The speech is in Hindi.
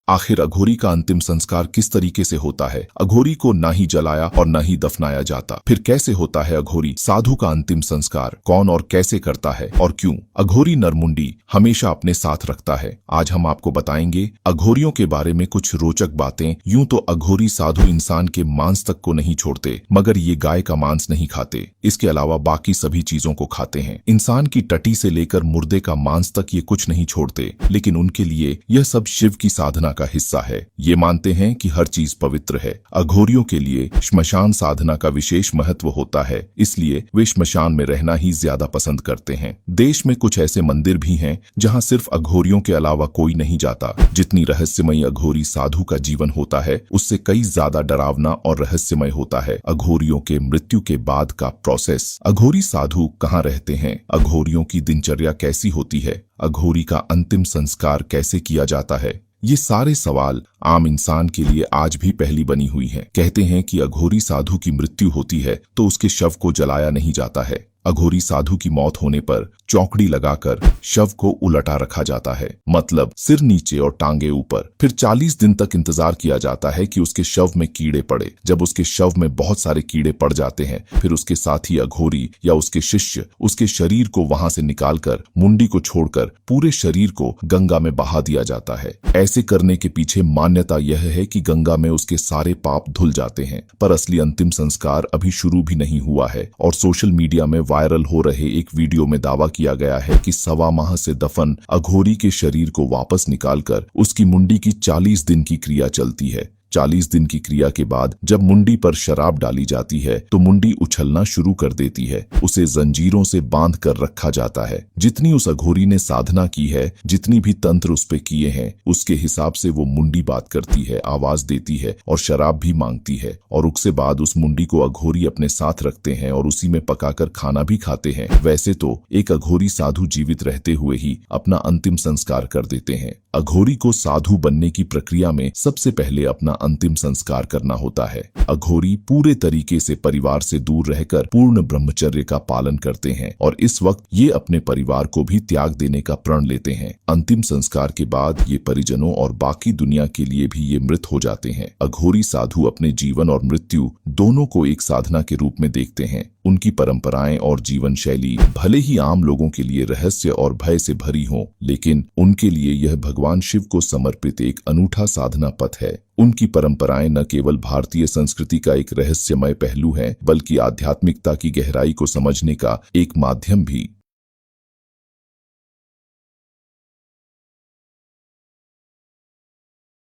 आखिर अघोरी का अंतिम संस्कार किस तरीके से होता है? अघोरी को ना ही जलाया और ना ही दफनाया जाता। फिर कैसे होता है अघोरी साधु का अंतिम संस्कार? कौन और कैसे करता है और क्यों? अघोरी नरमुंडी हमेशा अपने साथ रखता है। आज हम आपको बताएंगे अघोरियों के बारे में कुछ रोचक बातें। यूं तो अघोरी साधु इंसान के मांस तक को नहीं छोड़ते, मगर ये गाय का मांस नहीं खाते। इसके अलावा बाकी सभी चीजों को खाते हैं। इंसान की टटी से लेकर मुर्दे का मांस तक ये कुछ नहीं छोड़ते, लेकिन उनके लिए यह सब शिव की साधना का हिस्सा है। ये मानते हैं कि हर चीज पवित्र है। अघोरियों के लिए श्मशान साधना का विशेष महत्व होता है, इसलिए वे श्मशान में रहना ही ज्यादा पसंद करते हैं। देश में कुछ ऐसे मंदिर भी हैं जहां सिर्फ अघोरियों के अलावा कोई नहीं जाता। जितनी रहस्यमयी अघोरी साधु का जीवन होता है, उससे कई ज्यादा डरावना और रहस्यमय होता है अघोरियों के मृत्यु के बाद का प्रोसेस। अघोरी साधु कहाँ रहते हैं? अघोरियों की दिनचर्या कैसी होती है? अघोरी का अंतिम संस्कार कैसे किया जाता है? ये सारे सवाल आम इंसान के लिए आज भी पहेली बनी हुई हैं। कहते हैं कि अघोरी साधु की मृत्यु होती है तो उसके शव को जलाया नहीं जाता है। अघोरी साधु की मौत होने पर चौकड़ी लगाकर शव को उलटा रखा जाता है, मतलब सिर नीचे और टांगे ऊपर। फिर 40 दिन तक इंतजार किया जाता है कि उसके शव में कीड़े पड़े। जब उसके शव में बहुत सारे कीड़े पड़ जाते हैं, फिर उसके साथी अघोरी या उसके शिष्य उसके शरीर को वहां से निकालकर मुंडी को छोड़कर पूरे शरीर को गंगा में बहा दिया जाता है। ऐसे करने के पीछे मान्यता यह है कि गंगा में उसके सारे पाप धुल जाते हैं। पर असली अंतिम संस्कार अभी शुरू भी नहीं हुआ है और सोशल मीडिया में वायरल हो रहे एक वीडियो में दावा किया गया है कि 1.25 माह से दफन अघोरी के शरीर को वापस निकालकर उसकी मुंडी की 40 दिन की क्रिया चलती है। 40 दिन की क्रिया के बाद जब मुंडी पर शराब डाली जाती है तो मुंडी उछलना शुरू कर देती है। उसे जंजीरों से बांध कर रखा जाता है। जितनी उस अघोरी ने साधना की है, जितनी भी तंत्र उस पे किए हैं, उसके हिसाब से वो मुंडी बात करती है, आवाज देती है और शराब भी मांगती है। और उसके बाद उस मुंडी को अघोरी अपने साथ रखते हैं और उसी में पकाकर खाना भी खाते हैं। वैसे तो एक अघोरी साधु जीवित रहते हुए ही अपना अंतिम संस्कार कर देते हैं। अघोरी को साधु बनने की प्रक्रिया में सबसे पहले अपना अंतिम संस्कार करना होता है। अघोरी पूरे तरीके से परिवार से दूर रहकर पूर्ण ब्रह्मचर्य का पालन करते हैं और इस वक्त ये अपने परिवार को भी त्याग देने का प्रण लेते हैं। अंतिम संस्कार के बाद ये परिजनों और बाकी दुनिया के लिए भी ये मृत हो जाते हैं। अघोरी साधु अपने जीवन और मृत्यु दोनों को एक साधना के रूप में देखते हैं। उनकी परंपराएं और जीवन शैली भले ही आम लोगों के लिए रहस्य और भय से भरी हो, लेकिन उनके लिए यह भगवान शिव को समर्पित एक अनूठा साधना पथ है। उनकी परंपराएं न केवल भारतीय संस्कृति का एक रहस्यमय पहलू है, बल्कि आध्यात्मिकता की गहराई को समझने का एक माध्यम भी।